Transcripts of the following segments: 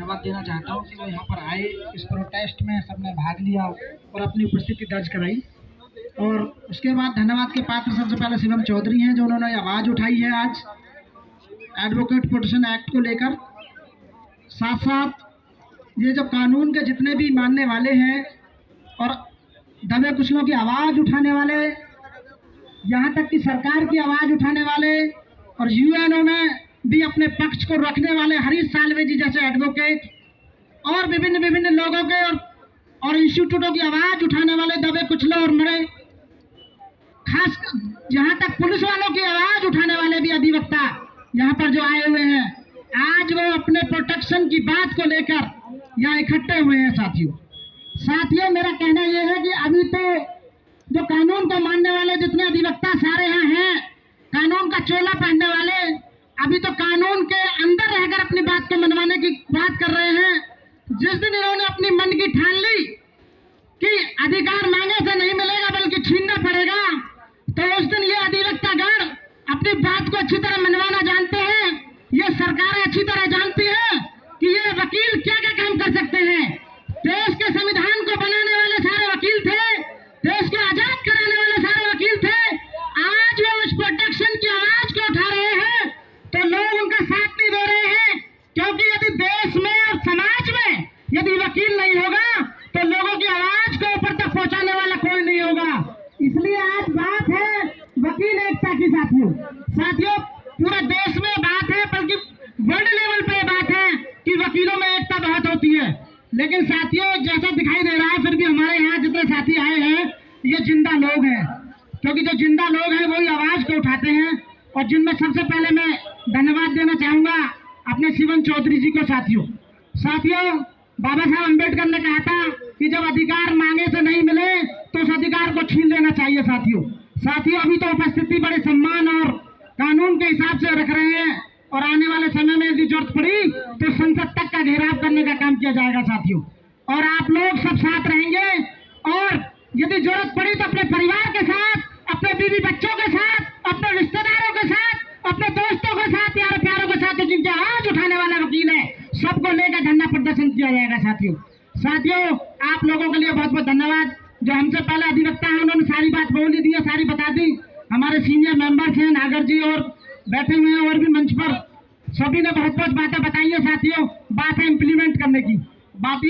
धन्यवाद देना चाहता हूँ कि वो यहाँ पर आए, इस प्रोटेस्ट में सबने भाग लिया और अपनी उपस्थिति दर्ज कराई। और उसके बाद धन्यवाद के पात्र सबसे पहले शिवम चौधरी हैं, जो उन्होंने आवाज़ उठाई है आज एडवोकेट प्रोटेक्शन एक्ट को लेकर। साथ साथ ये जो कानून के जितने भी मानने वाले हैं और दबे कुचलों की आवाज़ उठाने वाले, यहाँ तक कि सरकार की आवाज़ उठाने वाले और यूएनओ में भी अपने पक्ष को रखने वाले हरीश साल्वे जी जैसे एडवोकेट और विभिन्न लोगों के और इंस्टीट्यूटों की आवाज़ उठाने वाले दबे कुचले और मरे, खास यहाँ तक पुलिस वालों की आवाज़ उठाने वाले भी अधिवक्ता यहाँ पर जो आए हुए हैं, आज वो अपने प्रोटेक्शन की बात को लेकर यहाँ इकट्ठे हुए हैं। साथियों मेरा कहना यह है कि अभी तो जो कानून को मानने वाले जितने अधिवक्ता सारे यहाँ हैं, कानून का चोला पहनने वाले, अभी तो कानून के अंदर रहकर अपनी बात को मनवाने की बात कर रहे हैं। जिस दिन इन्होंने अपनी मन की ठान ली कि अधिकार मांगे से नहीं मिलेगा बल्कि छीनना पड़ेगा, तो उस दिन ये अधिवक्तागण अपनी बात को अच्छी तरह मनवाना जानते हैं। ये सरकार अच्छी तरह जानती है कि ये वकील क्या क्या काम कर सकते हैं। देश के संविधान को बनाने वाले सारे वकील थे, देश को आजाद कराने वाले सारे वकील थे। आज वो उस प्रोटेक्शन की आवाज को उठा रहे हैं तो लोग उनका साथ नहीं दे रहे हैं, क्योंकि यदि देश में और समाज में यदि वकील नहीं होगा तो लोगों की आवाज को ऊपर तक पहुंचाने वाला कोई नहीं होगा। इसलिए आज बात है वकील एकता की। साथियों पूरे देश में बात है, बल्कि वर्ल्ड लेवल पे बात है कि वकीलों में एकता बहुत होती है। लेकिन साथियों जैसा दिखाई दे रहा है, फिर भी हमारे यहाँ जितने साथी आए हैं ये जिंदा लोग हैं, क्योंकि जो जिंदा लोग हैं वही आवाज को उठाते हैं। और जिनमें सबसे पहले मैं धन्यवाद देना चाहूंगा अपने शिवम चौधरी जी को। साथियों बाबा साहब अम्बेडकर ने कहा था कि जब अधिकार मांगे से नहीं मिले तो उस अधिकार को छीन लेना चाहिए। साथियों अभी तो उपस्थिति बड़े सम्मान और कानून के हिसाब से रख रहे हैं, और आने वाले समय में यदि जरूरत पड़ी तो संसद तक का घेराव करने का काम किया जाएगा साथियों। और आप लोग सब साथ रहेंगे, और यदि जरूरत पड़ी तो अपने परिवार के साथ, अपने बीवी बच्चों के साथ, अपने रिश्तेदारों के साथ, अपने दोस्तों के साथ, यार प्यारों के साथ, जिनके आवाज उठाने वाला वकील है, सबको लेकर धरना प्रदर्शन किया जाएगा साथियों आप लोगों के लिए बहुत बहुत धन्यवाद। जो हमसे पहले अधिवक्ता है उन्होंने सारी बात बोल दी है, सारी बता दी। हमारे सीनियर मेंबर्स हैं नागर जी और बैठे हुए हैं और भी मंच पर, सभी ने बहुत बहुत बातें बताई है। साथियों बात है इम्प्लीमेंट करने की, बात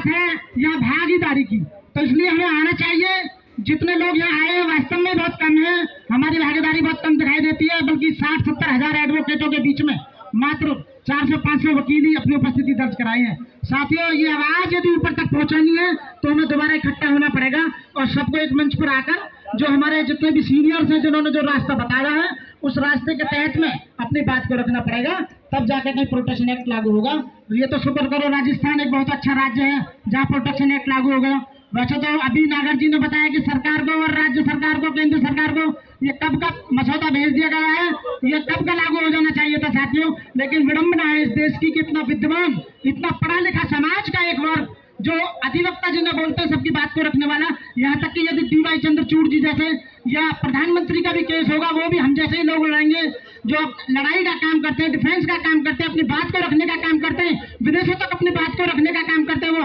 है यहाँ भागीदारी की, तो इसलिए हमें आना चाहिए। जितने लोग यहाँ आए हैं वास्तव में बहुत कम है, हमारी भागीदारी बहुत कम दिखाई देती है, बल्कि 60-70 हजार एडवोकेटों के बीच में मात्र 400-500 वकील ही अपनी उपस्थिति दर्ज कराए हैं। साथियों ये आवाज यदि ऊपर तक पहुंचानी है तो हमें दोबारा इकट्ठा होना पड़ेगा, और सबको एक मंच पर आकर जो हमारे जितने भी सीनियर्स हैं जिन्होंने जो रास्ता बताया है उस रास्ते के तहत में अपनी बात को रखना पड़ेगा, तब जाकर कहीं प्रोटेक्शन एक्ट लागू होगा। ये तो शुक्र करो राजस्थान एक बहुत अच्छा राज्य है जहाँ प्रोटेक्शन एक्ट लागू हो गया। वैसे तो अभी नागर जी ने बताया कि सरकार को और राज्य सरकार को, केंद्र सरकार को ये कब का मसौदा भेज दिया गया है, ये कब का लागू हो जाना चाहिए था साथियों। लेकिन विडंबना है इस देश की कि इतना विद्वान, इतना पढ़ा लिखा समाज का एक वर्ग जो अधिवक्ता जिन्हें बोलते हैं सबकी बात को रखने वाला, यहाँ तक कि यदि डी.वाई. चंद्रचूड़ जी जैसे या प्रधानमंत्री का भी केस होगा वो भी हम जैसे ही लोग लड़ेंगे, जो लड़ाई का काम करते हैं, डिफेंस का काम करते हैं, अपनी बात को रखने का काम करते हैं, विदेशों तक अपनी बात को रखने का काम करते हैं, वो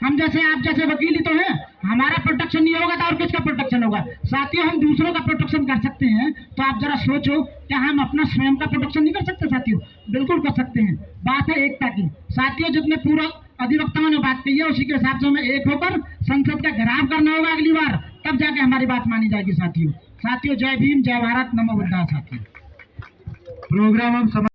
हम जैसे आप जैसे वकील ही तो हैं। हमारा प्रोटेक्शन नहीं होगा तो और किसका प्रोटेक्शन होगा। साथियों हम दूसरों का प्रोटेक्शन कर सकते हैं, तो आप जरा सोचो क्या हम अपना स्वयं का प्रोटेक्शन नहीं कर सकते साथियों? बिल्कुल कर सकते हैं। बात है एकता की। साथियों जितने पूरा अधिवक्ताओं ने बात कही है उसी के हिसाब से हमें एक होकर संसद का घेराव करना होगा अगली बार, तब जाके हमारी बात मानी जाएगी साथियों। जय भीम, जय भारत, नमो बुद्धाय। साथियों प्रोग्राम हम